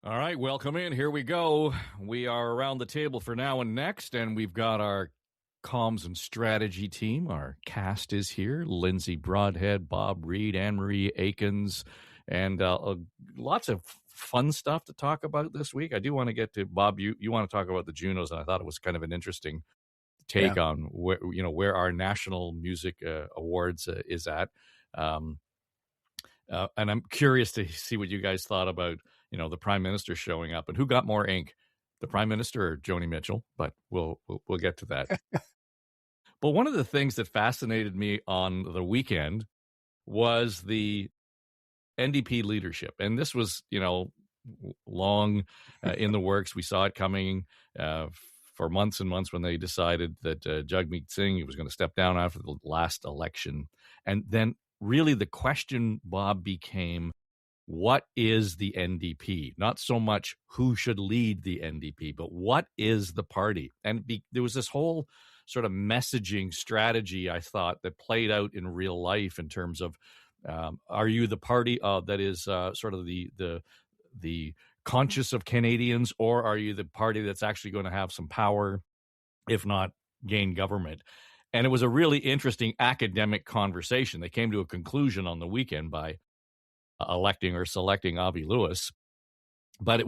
All right, welcome in. Here we go. We are around the table for now and next, and we've got our comms and strategy team. Our cast is here: Lindsay, Broadhead, Bob, Reid, Anne-Marie, Aikins, and lots of fun stuff to talk about this week. I do want to get to Bob. You want to talk about the Junos, and I thought it was kind of an interesting take on where our national music awards is at. And I'm curious to see what you guys thought about, the prime minister showing up and who got more ink, the prime minister or Joni Mitchell. But we'll get to that. But one of the things that fascinated me on the weekend was the NDP leadership, and this was, long in the works. We saw it coming for months and months when they decided that Jagmeet Singh was going to step down after the last election, and then really the question, Bob, became, what is the NDP? Not so much who should lead the NDP, but what is the party? And there was this whole sort of messaging strategy, I thought, that played out in real life in terms of, are you the party that is sort of the conscious of Canadians, or are you the party that's actually going to have some power, if not gain government? And it was a really interesting academic conversation. They came to a conclusion on the weekend by electing or selecting Avi Lewis. But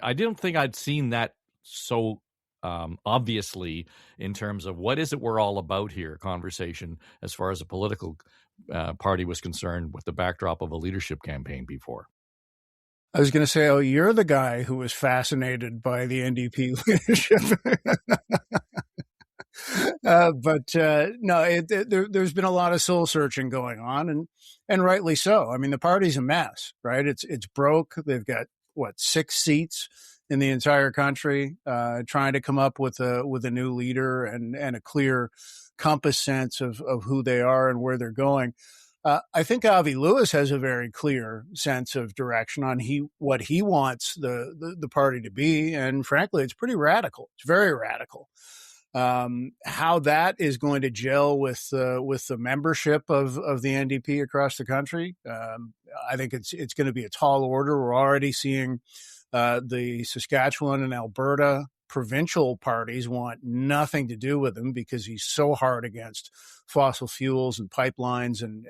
I didn't think I'd seen that so obviously in terms of what is it we're all about here conversation as far as a political party was concerned with the backdrop of a leadership campaign before. I was going to say, you're the guy who was fascinated by the NDP leadership. No, there's been a lot of soul searching going on, and rightly so. I mean, the party's a mess, right? It's broke. They've got 6 seats in the entire country, trying to come up with a new leader and a clear compass sense of who they are and where they're going. I think Avi Lewis has a very clear sense of direction on what he wants the party to be, and frankly, it's pretty radical. It's very radical. How that is going to gel with the membership of the NDP across the country, I think it's going to be a tall order. We're already seeing the Saskatchewan and Alberta provincial parties want nothing to do with him because he's so hard against fossil fuels and pipelines and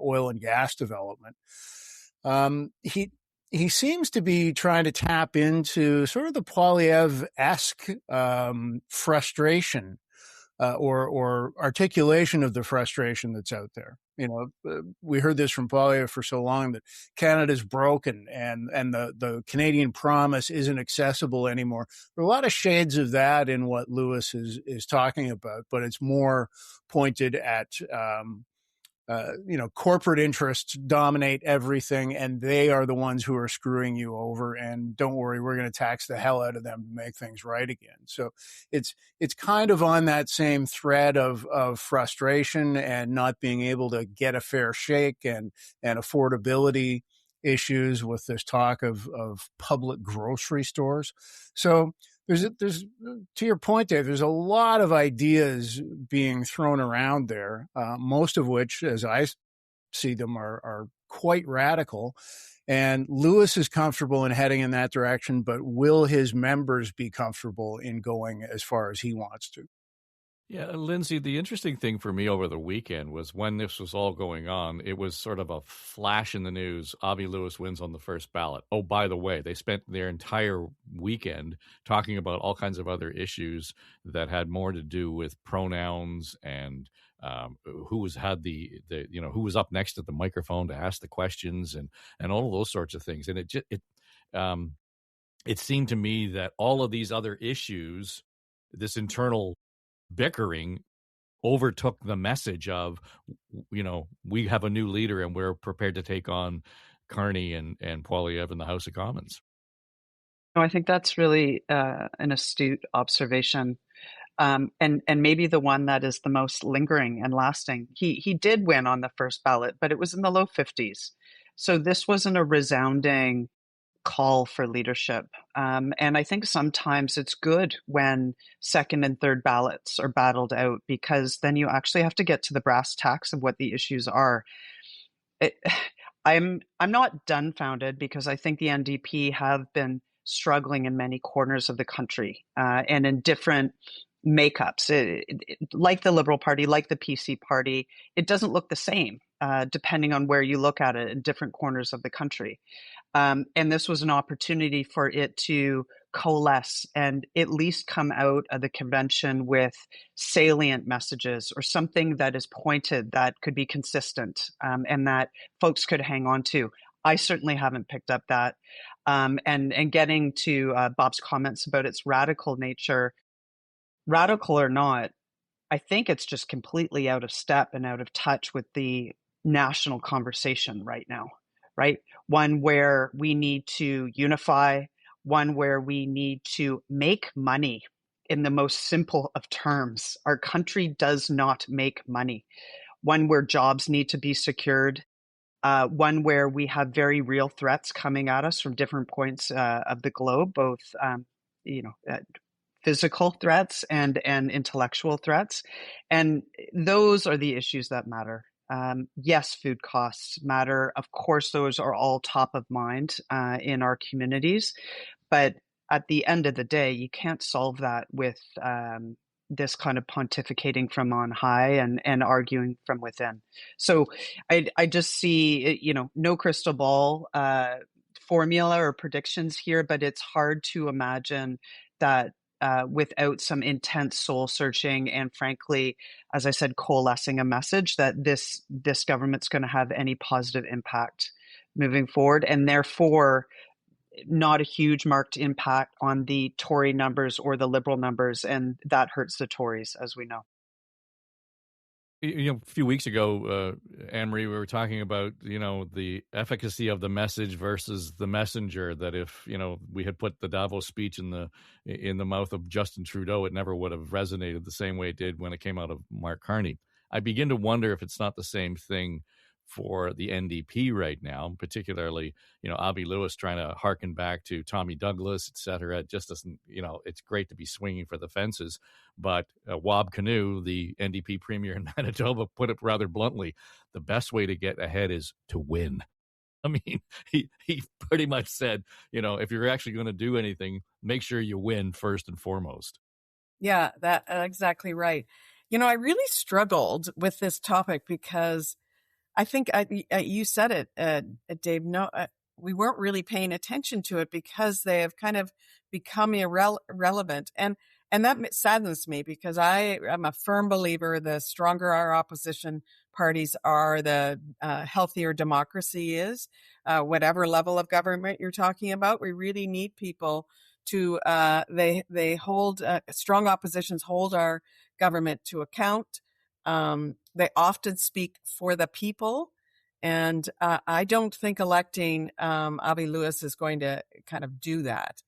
oil and gas development. He seems to be trying to tap into sort of the Poilievre-esque frustration or articulation of the frustration that's out there. We heard this from Poilievre for so long that Canada's broken and the Canadian promise isn't accessible anymore. There are a lot of shades of that in what Lewis is talking about, but it's more pointed at corporate interests dominate everything, and they are the ones who are screwing you over. And don't worry, we're going to tax the hell out of them to make things right again. So it's kind of on that same thread of frustration and not being able to get a fair shake and affordability issues with this talk of public grocery stores. So there's to your point, Dave, there's a lot of ideas being thrown around there, most of which, as I see them, are quite radical. And Lewis is comfortable in heading in that direction, but will his members be comfortable in going as far as he wants to? Yeah, Lindsay, the interesting thing for me over the weekend was when this was all going on, it was sort of a flash in the news. Avi Lewis wins on the first ballot. Oh, by the way, they spent their entire weekend talking about all kinds of other issues that had more to do with pronouns and who was up next at the microphone to ask the questions and all of those sorts of things. And it seemed to me that all of these other issues, this internal bickering, overtook the message of, we have a new leader and we're prepared to take on Carney and Poilievre in the House of Commons. I think that's really an astute observation, and maybe the one that is the most lingering and lasting. He did win on the first ballot, but it was in the low 50s. So this wasn't a resounding call for leadership. And I think sometimes it's good when second and third ballots are battled out, because then you actually have to get to the brass tacks of what the issues are. I'm not dumbfounded, because I think the NDP have been struggling in many corners of the country, and in different makeups. Like the Liberal Party, like the PC Party, it doesn't look the same depending on where you look at it in different corners of the country. And this was an opportunity for it to coalesce and at least come out of the convention with salient messages, or something that is pointed, that could be consistent, and that folks could hang on to. I certainly haven't picked up that. And getting to Bob's comments about its radical nature, radical or not, I think it's just completely out of step and out of touch with the national conversation right now, right? One where we need to unify, one where we need to make money in the most simple of terms. Our country does not make money. One where jobs need to be secured, one where we have very real threats coming at us from different points of the globe, both physical threats and intellectual threats. And those are the issues that matter. Yes, food costs matter. Of course, those are all top of mind in our communities. But at the end of the day, you can't solve that with this kind of pontificating from on high and arguing from within. So I just see, no crystal ball formula or predictions here, but it's hard to imagine that without some intense soul searching and, frankly, as I said, coalescing a message, that this government's going to have any positive impact moving forward, and therefore not a huge marked impact on the Tory numbers or the Liberal numbers, and that hurts the Tories, as we know. A few weeks ago, Anne-Marie, we were talking about, the efficacy of the message versus the messenger, that if, we had put the Davos speech in the mouth of Justin Trudeau, it never would have resonated the same way it did when it came out of Mark Carney. I begin to wonder if it's not the same thing for the NDP right now, particularly, Avi Lewis trying to harken back to Tommy Douglas, et cetera. It just doesn't, it's great to be swinging for the fences. But Wab Kinew, the NDP premier in Manitoba, put it rather bluntly, the best way to get ahead is to win. I mean, he pretty much said, if you're actually going to do anything, make sure you win first and foremost. Yeah, that's exactly right. I really struggled with this topic because I think you said it, Dave. No, we weren't really paying attention to it because they have kind of become irrelevant, and that saddens me, because I am a firm believer the stronger our opposition parties are, the healthier democracy is. Whatever level of government you're talking about, we really need people to they hold strong oppositions hold our government to account. They often speak for the people. And I don't think electing Avi Lewis is going to kind of do that.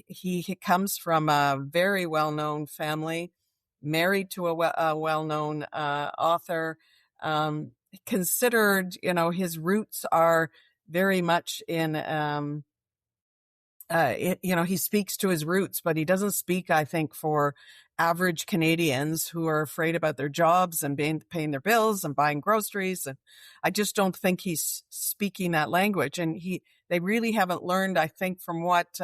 He comes from a very well-known family, married to a well-known author, considered, his roots are very much in he speaks to his roots, but he doesn't speak, I think, for average Canadians who are afraid about their jobs and paying their bills and buying groceries. And I just don't think he's speaking that language. And they really haven't learned, I think, from what,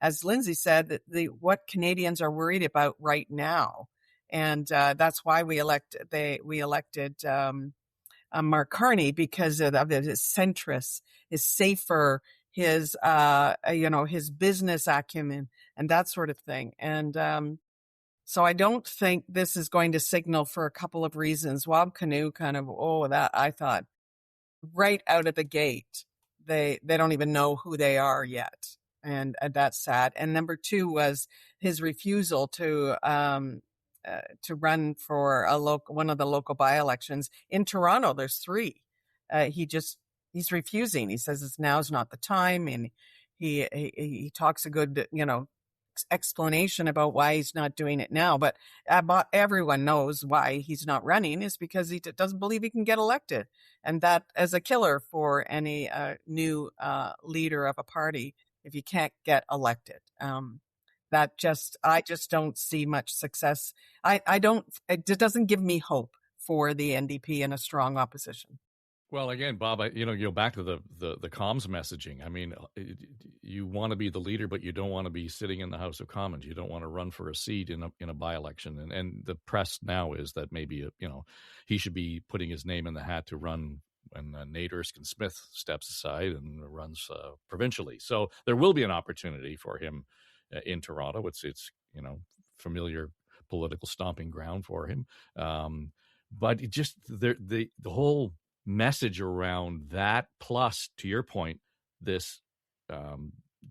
as Lindsay said, that what Canadians are worried about right now. And that's why we elected Mark Carney, because of his centrist, his safer, his his business acumen and that sort of thing. And so I don't think this is going to signal, for a couple of reasons. Wab Kinew kind of, that I thought right out of the gate, they don't even know who they are yet. And that's sad. And number two was his refusal to run for one of the local by-elections in Toronto. There's 3. He's refusing. He says now's not the time, and he talks a good explanation about why he's not doing it now. But everyone knows why he's not running is because he doesn't believe he can get elected, and that is a killer for any new leader of a party if you can't get elected. I just don't see much success. It doesn't give me hope for the NDP in a strong opposition. Well, again, Bob, you go back to the comms messaging. I mean, you want to be the leader, but you don't want to be sitting in the House of Commons. You don't want to run for a seat in a by-election. And the press now is that maybe he should be putting his name in the hat to run when Nate Erskine-Smith steps aside and runs provincially. So there will be an opportunity for him in Toronto. It's familiar political stomping ground for him. But it just the whole message around that, plus, to your point, this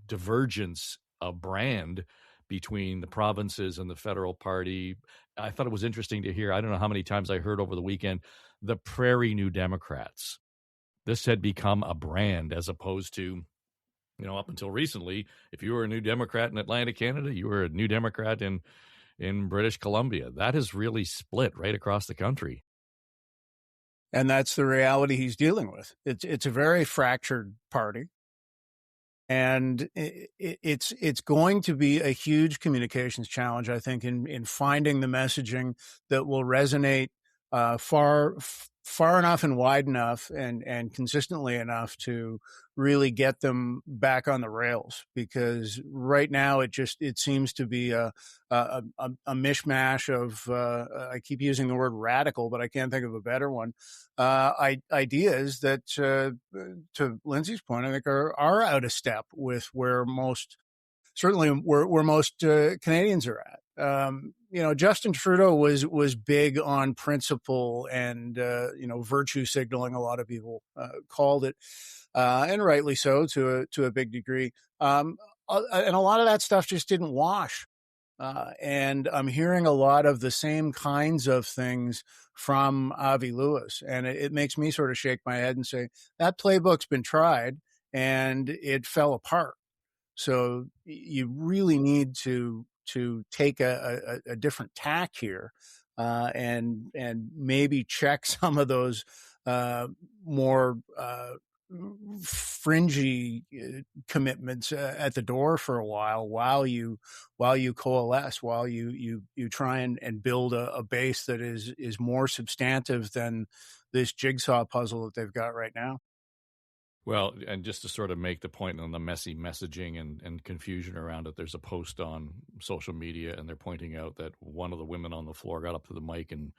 divergence of brand between the provinces and the federal party. I thought it was interesting to hear. I don't know how many times I heard over the weekend, the Prairie New Democrats. This had become a brand as opposed to, up until recently, if you were a New Democrat in Atlantic Canada, you were a New Democrat in British Columbia. That has really split right across the country. And that's the reality he's dealing with. It's a very fractured party. And it's going to be a huge communications challenge, I think, in finding the messaging that will resonate far enough and wide enough and consistently enough to really get them back on the rails. Because right now it seems to be a mishmash of I keep using the word radical, but I can't think of a better one. Ideas that, to Lindsay's point, I think are out of step with where most Canadians are at. Justin Trudeau was big on principle and virtue signaling. A lot of people called it, and rightly so to a big degree. And a lot of that stuff just didn't wash. And I'm hearing a lot of the same kinds of things from Avi Lewis. And it makes me sort of shake my head and say, that playbook's been tried and it fell apart. So you really need to take a different tack here, and maybe check some of those more fringy commitments at the door for a while you coalesce, while you try and build a base that is more substantive than this jigsaw puzzle that they've got right now. Well, and just to sort of make the point on the messy messaging and confusion around it, there's a post on social media, and they're pointing out that one of the women on the floor got up to the mic and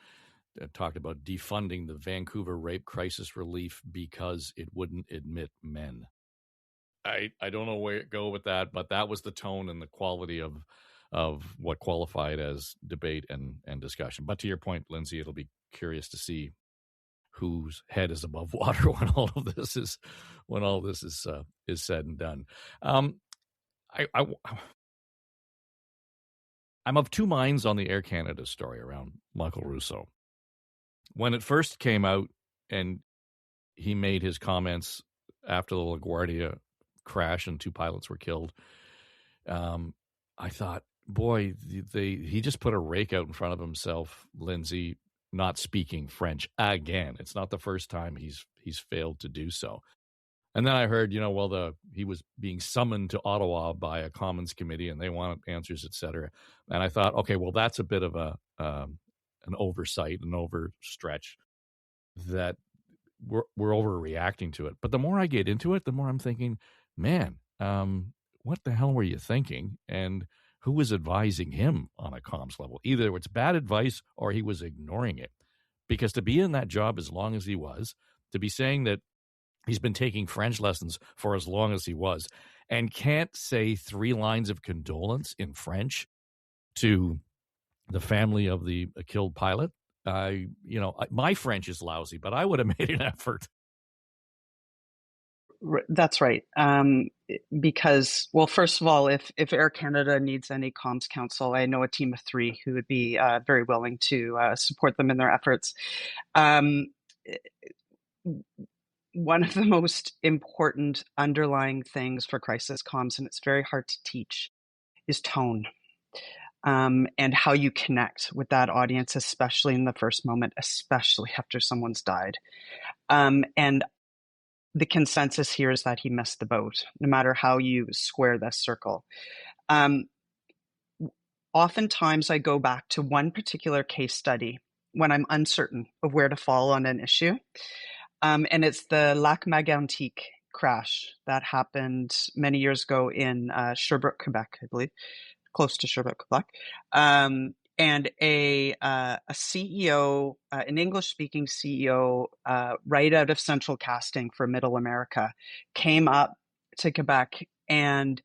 talked about defunding the Vancouver Rape Crisis Relief because it wouldn't admit men. I don't know where to go with that, but that was the tone and the quality of what qualified as debate and discussion. But to your point, Lindsay, it'll be curious to see whose head is above water when all this is said and done. I'm of two minds on the Air Canada story around Michael Rousseau. When it first came out and he made his comments after the LaGuardia crash and 2 pilots were killed, I thought, boy, he just put a rake out in front of himself, Lindsay, not speaking French again. It's not the first time he's failed to do so. And then I heard, he was being summoned to Ottawa by a Commons committee and they wanted answers, et cetera. And I thought, okay, well, that's a bit of an oversight, an overstretch, that we're overreacting to it. But the more I get into it, the more I'm thinking, man, what the hell were you thinking? And who was advising him on a comms level? Either it's bad advice or he was ignoring it. Because to be in that job as long as he was, to be saying that he's been taking French lessons for as long as he was, and can't say 3 lines of condolence in French to the family of the killed pilot. My French is lousy, but I would have made an effort. That's right. Because, well, first of all, if Air Canada needs any comms counsel, I know a team of 3 who would be very willing to support them in their efforts. One of the most important underlying things for crisis comms, and it's very hard to teach, is tone. And how you connect with that audience, especially in the first moment, especially after someone's died. And the consensus here is that he missed the boat, no matter how you square this circle. Oftentimes I go back to one particular case study when I'm uncertain of where to fall on an issue. And it's the Lac Mégantic crash that happened many years ago in Sherbrooke, Quebec, I believe, close to Sherbrooke, Quebec. And a CEO, an English-speaking CEO, right out of Central Casting for Middle America, came up to Quebec, and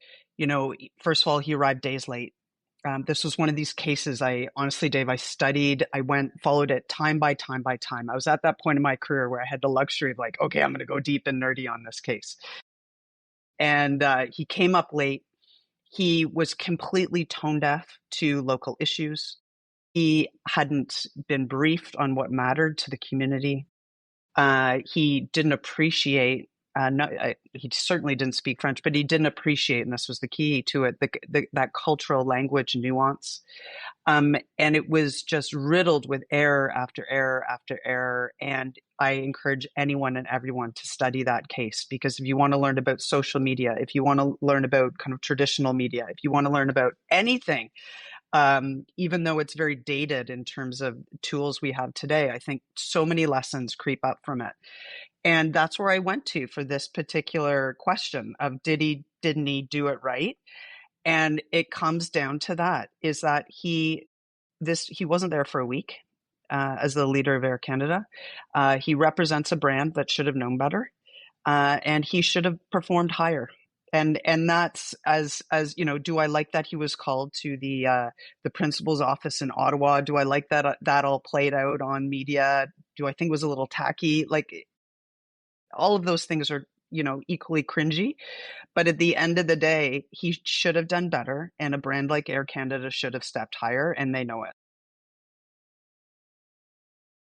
first of all, he arrived days late. This was one of these cases honestly, Dave, I studied, followed it time by time by time. I was at that point in my career where I had the luxury of like, okay, I'm going to go deep and nerdy on this case. And he came up late. He was completely tone deaf to local issues. He hadn't been briefed on what mattered to the community. He didn't appreciate, he certainly didn't speak French, but he didn't appreciate, and this was the key to it, that cultural language nuance. And it was just riddled with error after error after error. And I encourage anyone and everyone to study that case, because if you want to learn about social media, if you want to learn about kind of traditional media, if you want to learn about anything, even though it's very dated in terms of tools we have today, I think so many lessons creep up from it. And that's where I went to for this particular question of didn't he do it right? And it comes down to that, is that he wasn't there for a week as the leader of Air Canada. He represents a brand that should have known better, and he should have performed higher. And that's as do I like that he was called to the principal's office in Ottawa? Do I like that all played out on media? Do I think it was a little tacky? Like, all of those things are equally cringy. But at the end of the day, he should have done better, and a brand like Air Canada should have stepped higher, and they know it.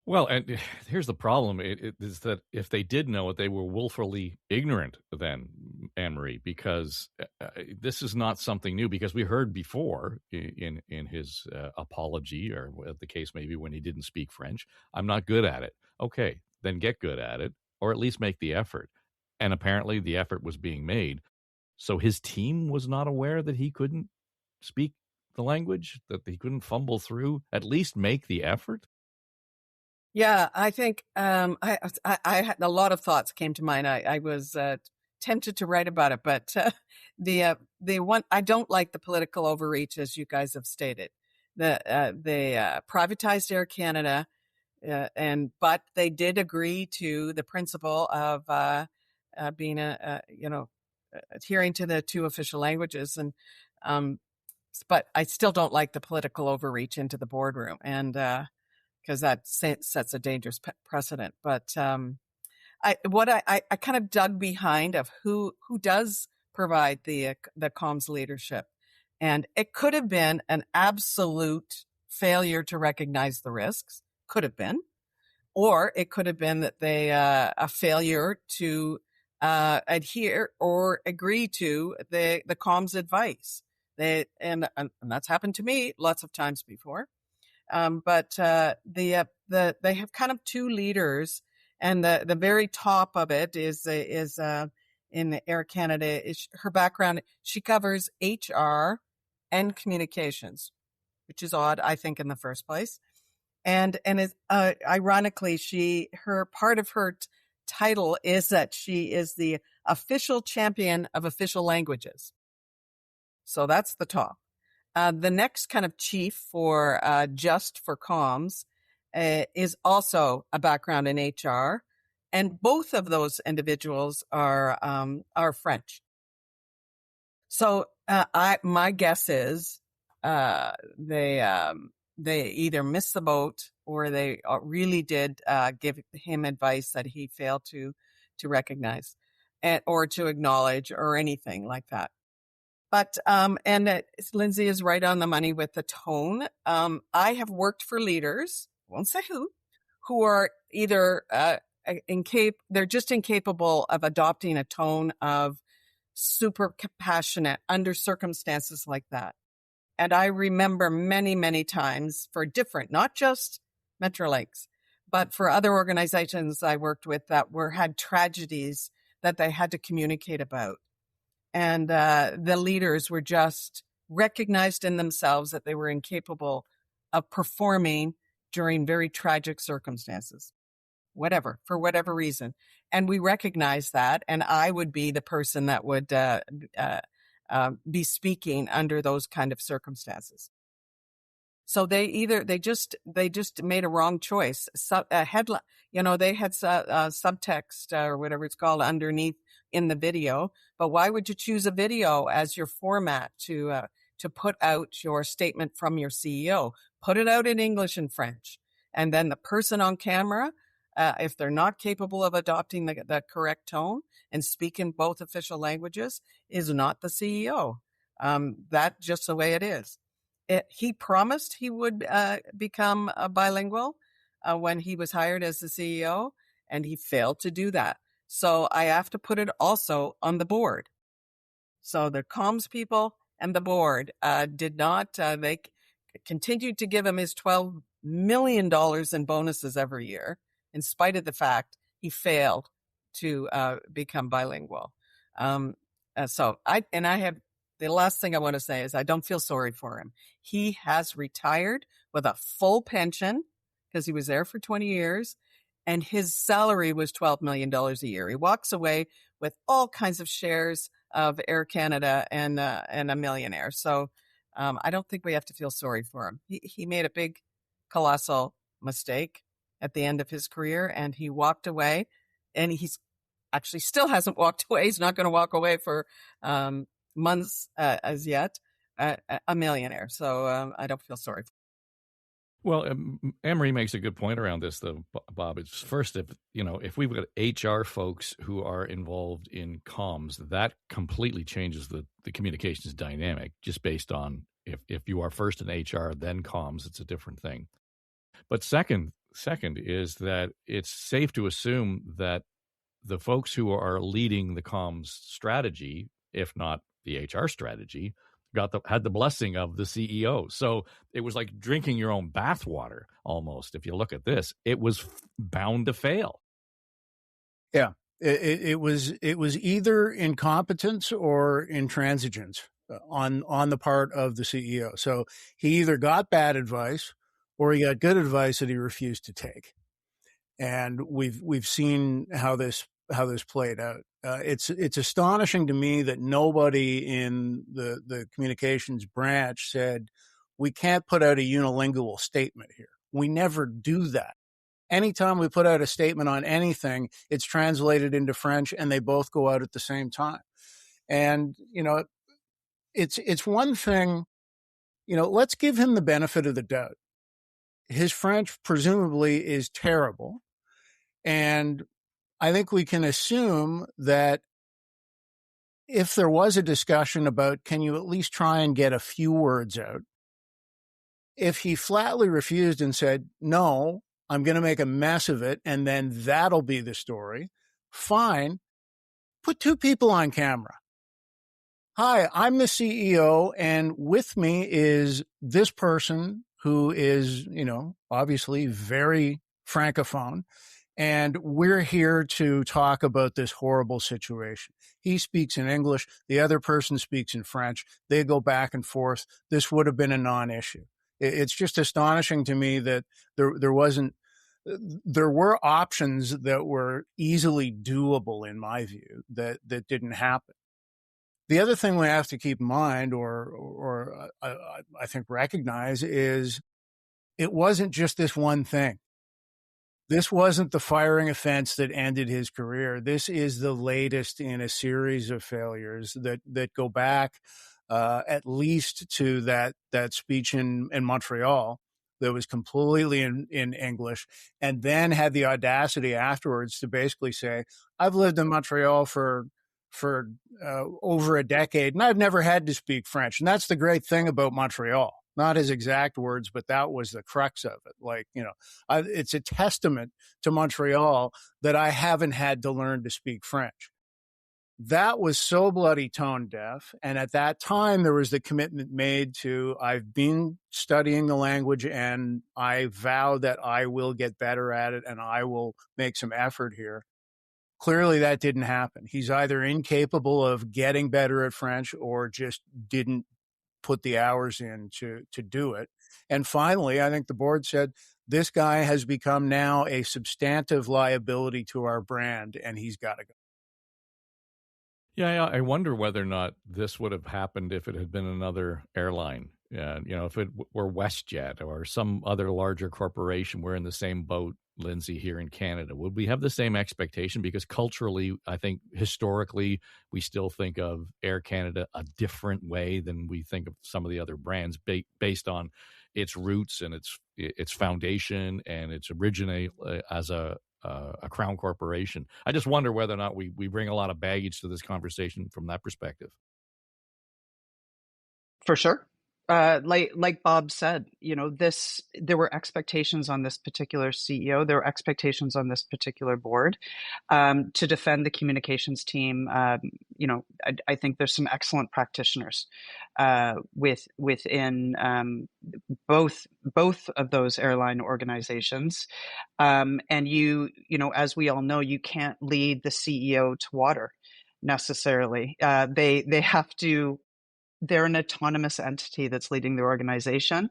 Well, and here's the problem: it is that if they did know it, they were willfully ignorant then, Anne-Marie, because this is not something new. Because we heard before in his apology, or the case maybe when he didn't speak French, I'm not good at it. Okay, then get good at it, or at least make the effort. And apparently the effort was being made. So his team was not aware that he couldn't speak the language, that he couldn't fumble through, at least make the effort. Yeah, I think I had a lot of thoughts came to mind. I was tempted to write about it, but the one I don't like the political overreach, as you guys have stated. They privatized Air Canada, but they did agree to the principle of being adhering to the two official languages, and but I still don't like the political overreach into the boardroom, and because that sets a dangerous precedent. But I kind of dug behind of who does provide the comms leadership, and it could have been an absolute failure to recognize the risks. Could have been, or it could have been that they a failure to adhere or agree to the comms advice. And that's happened to me lots of times before. But they have kind of two leaders, and the very top of it is in Air Canada. Her background, she covers HR and communications, which is odd, I think, in the first place. And ironically, her part of her title is that she is the official champion of official languages. So that's the top. The next kind of chief for just for comms is also a background in HR, and both of those individuals are French. So my guess is they either missed the boat, or they really did give him advice that he failed to recognize or to acknowledge or anything like that. But Lindsay is right on the money with the tone. I have worked for leaders, won't say who are either they're just incapable of adopting a tone of super compassionate under circumstances like that. And I remember many, many times for different, not just Metrolinx, but for other organizations I worked with that had tragedies that they had to communicate about. And the leaders were just recognized in themselves that they were incapable of performing during very tragic circumstances. whatever, for whatever reason. And we recognize that. And I would be the person that would be speaking under those kind of circumstances. So they just made a wrong choice. Headline, they had subtext or whatever it's called underneath in the video. But why would you choose a video as your format to put out your statement from your CEO? Put it out in English and French, and then the person on camera, if they're not capable of adopting the correct tone and speak in both official languages, is not the CEO. That's just the way it is. He promised he would become bilingual when he was hired as the CEO, and he failed to do that. So I have to put it also on the board. So the comms people and the board did not, they continued to give him his $12 million in bonuses every year, in spite of the fact he failed to become bilingual. The last thing I want to say is I don't feel sorry for him. He has retired with a full pension because he was there for 20 years, and his salary was $12 million a year. He walks away with all kinds of shares of Air Canada and a millionaire. So I don't think we have to feel sorry for him. He made a big, colossal mistake at the end of his career, and he walked away, and he's actually still hasn't walked away. He's not going to walk away for months as yet, a millionaire. So I don't feel sorry for him. Well, Emery makes a good point around this, though, Bob. It's first, if we've got HR folks who are involved in comms, that completely changes the communications dynamic just based on if you are first in HR, then comms, it's a different thing. But second is that it's safe to assume that the folks who are leading the comms strategy, if not the HR strategy, had the blessing of the CEO. So it was like drinking your own bathwater almost. If you look at this, it was bound to fail. Yeah, it was either incompetence or intransigence on the part of the CEO. So he either got bad advice or he got good advice that he refused to take. And we've seen how this played out. It's astonishing to me that nobody in the communications branch said, we can't put out a unilingual statement here. We never do that. Anytime we put out a statement on anything, it's translated into French and they both go out at the same time. And, it's one thing, let's give him the benefit of the doubt. His French presumably is terrible. And I think we can assume that if there was a discussion about, can you at least try and get a few words out? If he flatly refused and said, no, I'm going to make a mess of it, and then that'll be the story, fine. Put two people on camera. Hi, I'm the CEO, and with me is this person who is, obviously very francophone. And we're here to talk about this horrible situation. He speaks in English. The other person speaks in French. They go back and forth. This would have been a non-issue. It's just astonishing to me that there were options that were easily doable, in my view, that didn't happen. The other thing we have to keep in mind, or I think recognize, is it wasn't just this one thing. This wasn't the firing offense that ended his career. This is the latest in a series of failures that go back at least to that speech in Montreal that was completely in English, and then had the audacity afterwards to basically say, I've lived in Montreal for over a decade, and I've never had to speak French. And that's the great thing about Montreal. Not his exact words, but that was the crux of it. It's a testament to Montreal that I haven't had to learn to speak French. That was so bloody tone deaf. And at that time, there was the commitment made to, I've been studying the language and I vow that I will get better at it and I will make some effort here. Clearly, that didn't happen. He's either incapable of getting better at French or just didn't put the hours in to do it. And finally, I think the board said, this guy has become now a substantive liability to our brand, and he's got to go. Yeah, I wonder whether or not this would have happened if it had been another airline. If it were WestJet or some other larger corporation, we're in the same boat, Lindsay, here in Canada. Would we have the same expectation? Because culturally, I think historically, we still think of Air Canada a different way than we think of some of the other brands based on its roots and its foundation and its originate as a crown corporation. I just wonder whether or not we bring a lot of baggage to this conversation from that perspective. For sure. Like Bob said, there were expectations on this particular CEO. There were expectations on this particular board to defend the communications team. I think there's some excellent practitioners within both of those airline organizations. And as we all know, you can't lead the CEO to water necessarily. They have to. They're an autonomous entity that's leading the organization.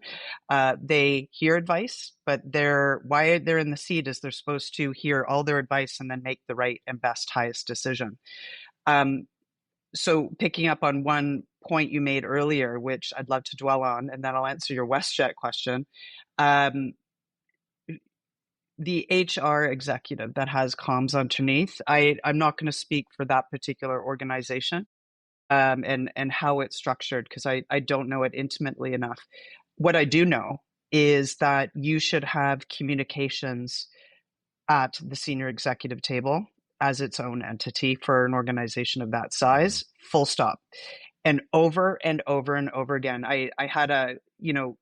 They hear advice, but why they're in the seat is they're supposed to hear all their advice and then make the right and best, highest decision. So picking up on one point you made earlier, which I'd love to dwell on, and then I'll answer your WestJet question. The HR executive that has comms underneath, I'm not going to speak for that particular organization. And how it's structured, because I don't know it intimately enough. What I do know is that you should have communications at the senior executive table as its own entity for an organization of that size, full stop. And over and over and over again, I had a,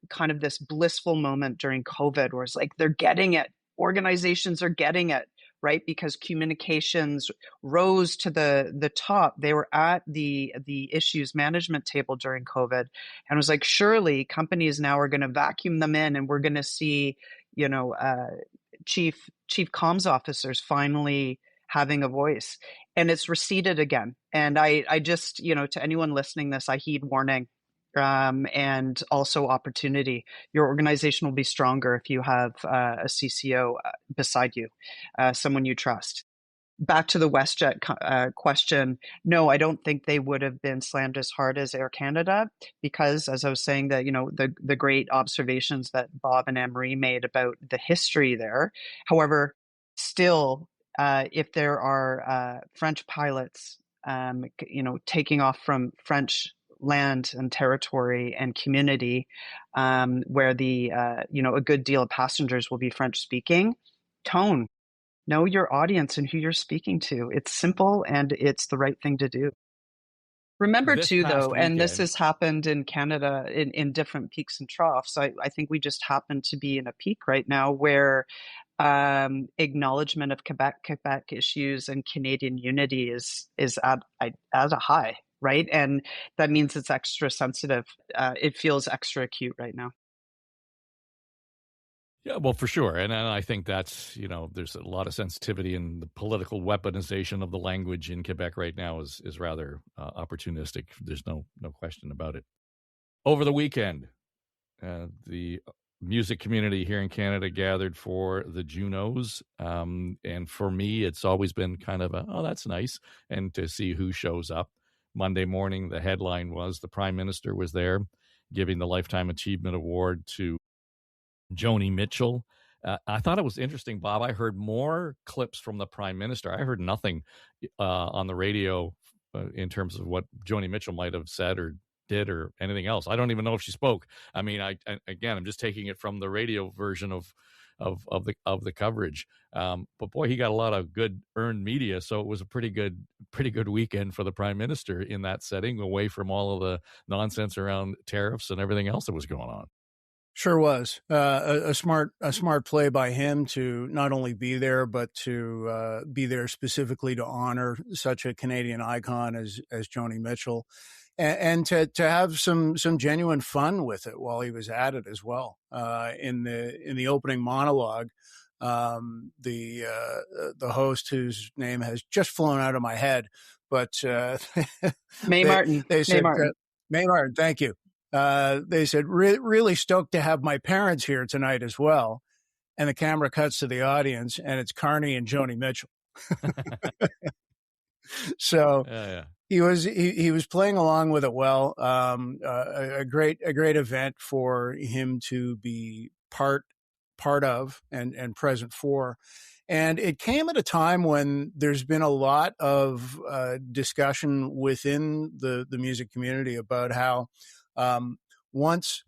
kind of this blissful moment during COVID where it's like, they're getting it. Organizations are getting it. Right, because communications rose to the top. They were at the issues management table during COVID, and it was like, surely companies now are going to vacuum them in, and we're going to see, chief comms officers finally having a voice, and it's receded again. And I just, to anyone listening to this, I heed warning. And also opportunity. Your organization will be stronger if you have a CCO beside you, someone you trust. Back to the WestJet question. No, I don't think they would have been slammed as hard as Air Canada because, as I was saying, that the great observations that Bob and Anne-Marie made about the history there. However, still, if there are French pilots, taking off from French land and territory and community, where the a good deal of passengers will be French speaking. Tone, know your audience and who you're speaking to. It's simple and it's the right thing to do. Remember too, though, and this has happened in Canada in different peaks and troughs. I think we just happen to be in a peak right now where acknowledgement of Quebec issues and Canadian unity is at a high. Right. And that means it's extra sensitive. It feels extra acute right now. Yeah, well, for sure. And I think that's, there's a lot of sensitivity, and the political weaponization of the language in Quebec right now is rather opportunistic. There's no question about it. Over the weekend, the music community here in Canada gathered for the Junos. And for me, it's always been kind of that's nice. And to see who shows up. Monday morning, the headline was the Prime Minister was there giving the Lifetime Achievement Award to Joni Mitchell. I thought it was interesting, Bob. I heard more clips from the Prime Minister. I heard nothing on the radio in terms of what Joni Mitchell might have said or did or anything else. I don't even know if she spoke. I mean, I'm just taking it from the radio version of the coverage. But boy, he got a lot of good earned media. So it was a pretty good weekend for the Prime Minister in that setting, away from all of the nonsense around tariffs and everything else that was going on. Sure was a smart play by him to not only be there, but to be there specifically to honor such a Canadian icon as Joni Mitchell, and to have some genuine fun with it while he was at it as well. In the opening monologue, the host, whose name has just flown out of my head, but Mae Martin. They said Mae Martin. Thank you. They said, really stoked to have my parents here tonight as well. and the camera cuts to the audience, and it's Carney and Joni Mitchell. So yeah. he was playing along with it well. A great event for him to be part of and present for. And it came at a time when there's been a lot of discussion within the music community about how once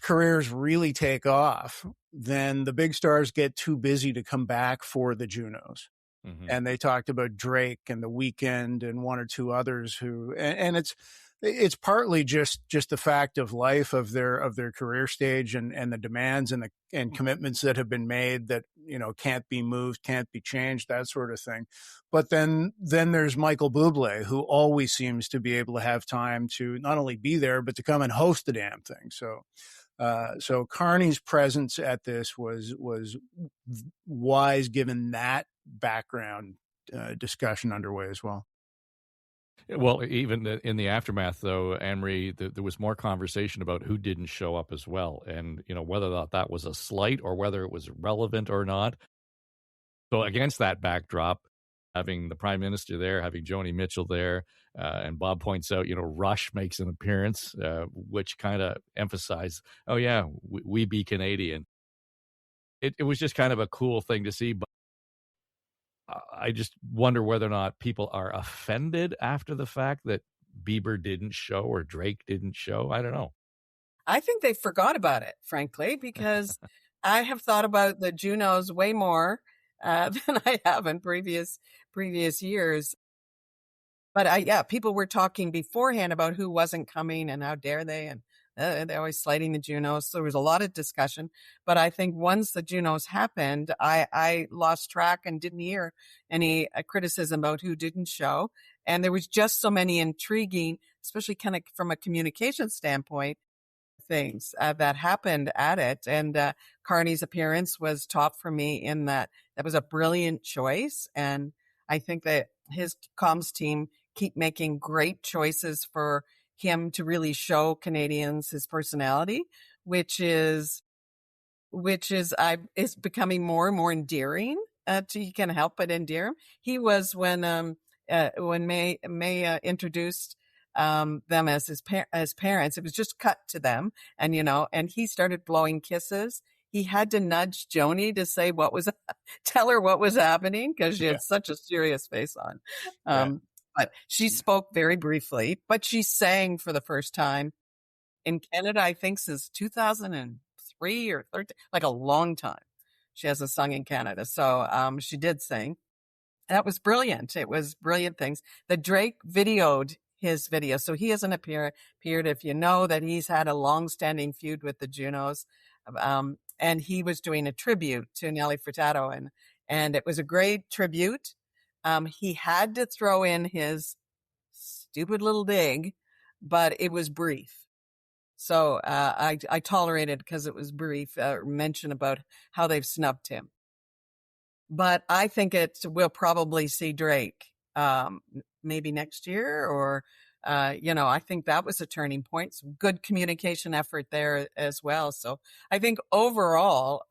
careers really take off, then the big stars get too busy to come back for the Junos. Mm-hmm. And they talked about Drake and The Weeknd and one or two others who, and it's partly just the fact of life of their career stage and the demands and commitments that have been made that, can't be moved, can't be changed, that sort of thing. But then there's Michael Bublé, who always seems to be able to have time to not only be there, but to come and host the damn thing. So Carney's presence at this was wise, given that background discussion underway as well. Well, even in the aftermath, though, Anne-Marie, there was more conversation about who didn't show up as well, and whether or not that was a slight or whether it was relevant or not. So against that backdrop, having the Prime Minister there, having Joni Mitchell there, and Bob points out, Rush makes an appearance, which kind of emphasized, oh yeah, we be Canadian. It was just kind of a cool thing to see, but I just wonder whether or not people are offended after the fact that Bieber didn't show or Drake didn't show. I don't know. I think they forgot about it, frankly, because I have thought about the Junos way more than I have in previous years. But people were talking beforehand about who wasn't coming and how dare they, and they're always slighting the Junos. So there was a lot of discussion. But I think once the Junos happened, I lost track and didn't hear any criticism about who didn't show. And there was just so many intriguing, especially kind of from a communication standpoint, things that happened at it. And Carney's appearance was top for me in that was a brilliant choice. And I think that his comms team keep making great choices for him to really show Canadians his personality, which is becoming more and more endearing. You can't help but endear him. He was when May introduced them as as parents. It was just cut to them, and and he started blowing kisses. He had to nudge Joni to say tell her what was happening, because she had such a serious face on. But she spoke very briefly, but she sang for the first time in Canada, I think, since 2003 or 13, like a long time. She hasn't sung in Canada. So she did sing. That was brilliant. It was brilliant things. The Drake videoed his video. So he hasn't appeared. If you know that he's had a long-standing feud with the Junos, and he was doing a tribute to Nelly Furtado, and it was a great tribute. He had to throw in his stupid little dig, but it was brief. So I tolerated because it was brief, mention about how they've snubbed him. But I think we'll probably see Drake maybe next year, or, I think that was a turning point. Some good communication effort there as well. So I think overall,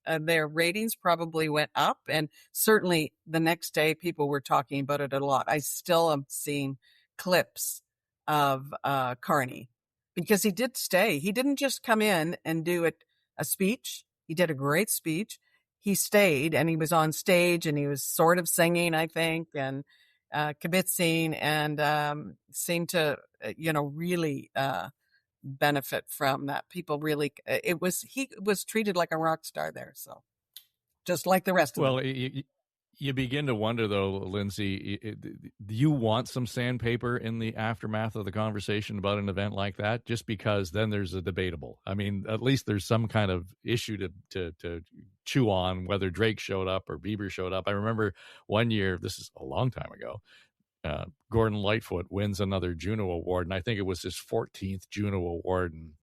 their ratings probably went up, and certainly the next day people were talking about it a lot. I still am seeing clips of Carney, because he did stay. He didn't just come in and do a speech. He did a great speech. He stayed, and he was on stage, and he was sort of singing, I think, and kibitzing, and seemed to really benefit from that. People really, he was treated like a rock star there. So just like the rest of them. Well, you begin to wonder, though, Lindsay, do you want some sandpaper in the aftermath of the conversation about an event like that? Just because then there's a debatable. I mean, at least there's some kind of issue to chew on, whether Drake showed up or Bieber showed up. I remember one year, this is a long time ago, Gordon Lightfoot wins another Juno Award, and I think it was his 14th Juno Award, and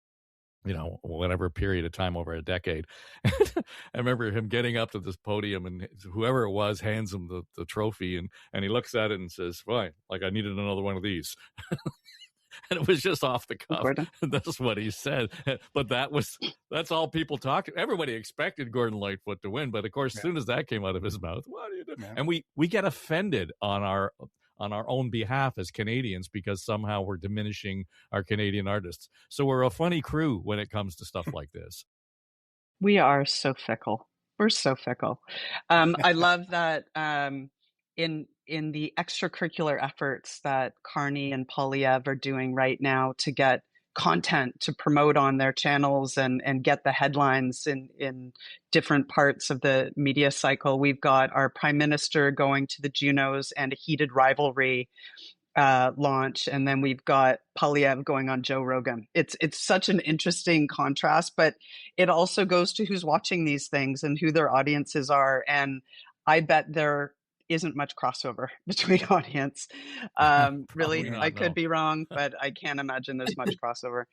whatever period of time over a decade. I remember him getting up to this podium, and whoever it was hands him the trophy, and he looks at it and says, "Well, like I needed another one of these." And it was just off the cuff. Gordon. That's what he said. But that's all people talked. Everybody expected Gordon Lightfoot to win, but of course, as soon as that came out of his mouth, what do you do? Yeah. And we get offended on our own behalf as Canadians because somehow we're diminishing our Canadian artists. So we're a funny crew when it comes to stuff like this. We are so fickle. We're so fickle. I love that in the extracurricular efforts that Carney and Polyev are doing right now to get content to promote on their channels and get the headlines in different parts of the media cycle. We've got our Prime Minister going to the Junos and a heated rivalry launch, and then we've got Polyev going on Joe Rogan. It's such an interesting contrast, but it also goes to who's watching these things and who their audiences are. And I bet there isn't much crossover between audience. Really, not, I could no. be wrong, but I can't imagine there's much crossover.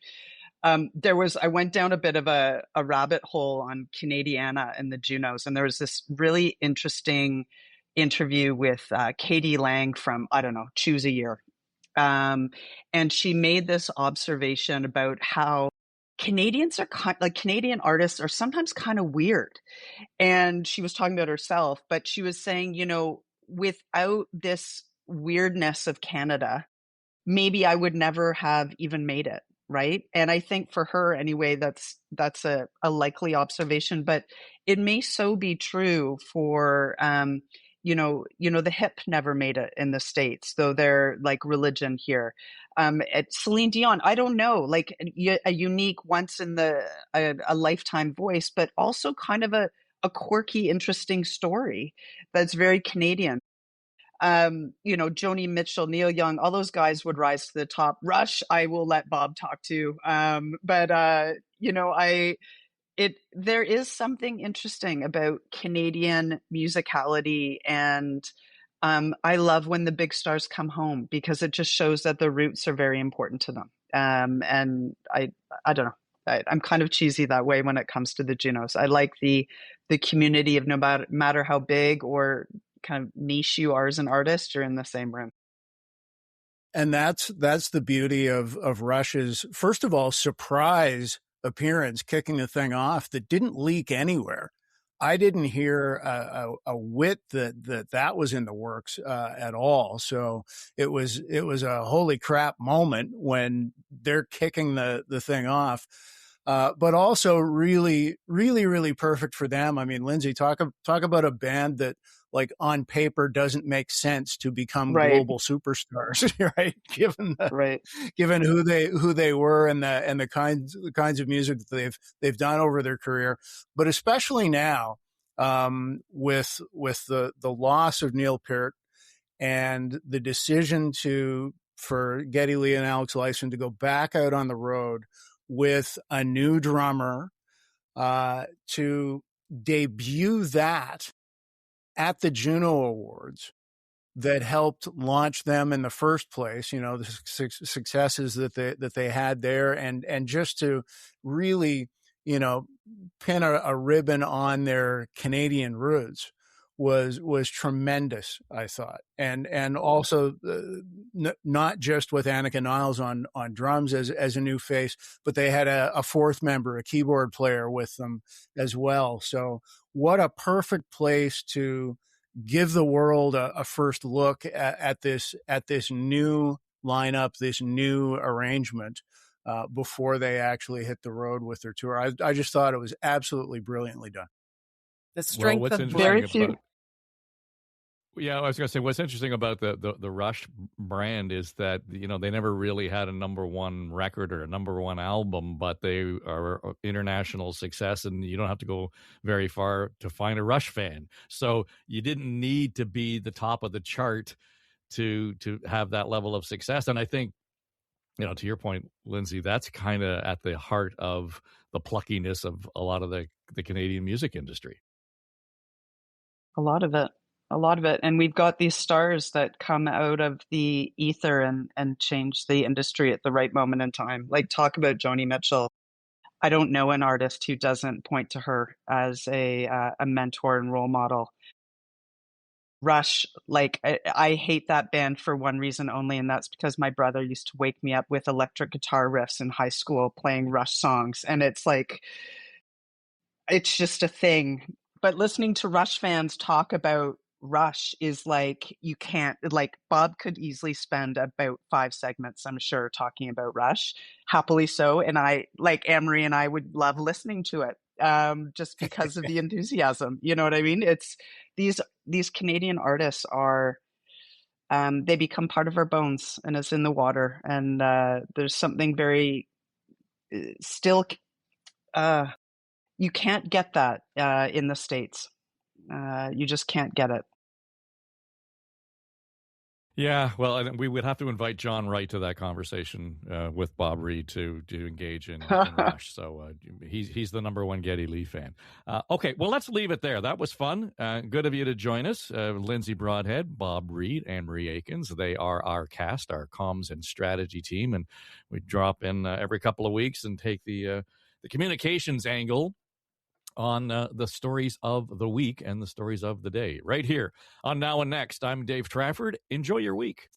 I went down a bit of a rabbit hole on Canadiana and the Junos, and there was this really interesting interview with Katie Lang from, I don't know, Choose a Year. And she made this observation about how Canadians are Canadian artists are sometimes kind of weird. And she was talking about herself, but she was saying, without this weirdness of Canada, maybe I would never have even made it. Right. And I think for her anyway, that's a likely observation, but it may so be true for, the hip never made it in the States, though they're like religion here. At Celine Dion, I don't know, like a unique once in a lifetime voice, but also kind of a quirky, interesting story that's very Canadian. Joni Mitchell, Neil Young, all those guys would rise to the top. Rush, I will let Bob talk to. There is something interesting about Canadian musicality, and I love when the big stars come home because it just shows that the roots are very important to them. And I don't know. I'm kind of cheesy that way when it comes to the Junos. I like the community of no matter how big or kind of niche you are as an artist, you're in the same room. And that's the beauty of Rush's, first of all, surprise appearance, kicking the thing off that didn't leak anywhere. I didn't hear a whit that was in the works at all. So it was a holy crap moment when they're kicking the thing off. But also really, really, really perfect for them. I mean, Lindsay, talk about a band that, like, on paper doesn't make sense to become global superstars, right? Given who they were and the kinds of music that they've done over their career, but especially now with the loss of Neil Peart and the decision for Geddy Lee and Alex Lifeson to go back out on the road with a new drummer to debut that at the Juno Awards that helped launch them in the first place, the successes that they had there, and just to really, pin a ribbon on their Canadian roots was tremendous, I thought. And also not just with Annika Niles on drums as a new face, but they had a fourth member, a keyboard player with them as well. So what a perfect place to give the world a first look at this new lineup, this new arrangement before they actually hit the road with their tour. I just thought it was absolutely brilliantly done. The strength of very few. Yeah, I was going to say what's interesting about the Rush brand is that, they never really had a number one record or a number one album, but they are an international success, and you don't have to go very far to find a Rush fan. So you didn't need to be the top of the chart to have that level of success. And I think, to your point, Lindsay, that's kind of at the heart of the pluckiness of a lot of the Canadian music industry. A lot of it. And we've got these stars that come out of the ether and change the industry at the right moment in time. Like, talk about Joni Mitchell. I don't know an artist who doesn't point to her as a mentor and role model. Rush, like I hate that band for one reason only, and that's because my brother used to wake me up with electric guitar riffs in high school playing Rush songs, and it's like, it's just a thing. But listening to Rush fans talk about Rush is like, you can't, like, Bob could easily spend about 5 segments, I'm sure, talking about Rush, happily so, and I, like Anne-Marie and I, would love listening to it, just because of the enthusiasm. You know what I mean? It's these Canadian artists are, they become part of our bones, and it's in the water, and there's something very still, you can't get that in the States. You just can't get it. Yeah, well, and we would have to invite John Wright to that conversation with Bob Reid to engage in Rush. So he's the number one Geddy Lee fan. Okay, well, let's leave it there. That was fun. Good of you to join us. Lindsay Broadhead, Bob Reid, Anne-Marie Aikins. They are our cast, our comms and strategy team, and we drop in every couple of weeks and take the communications angle on the stories of the week and the stories of the day right here on Now and Next. I'm Dave Trafford. Enjoy your week.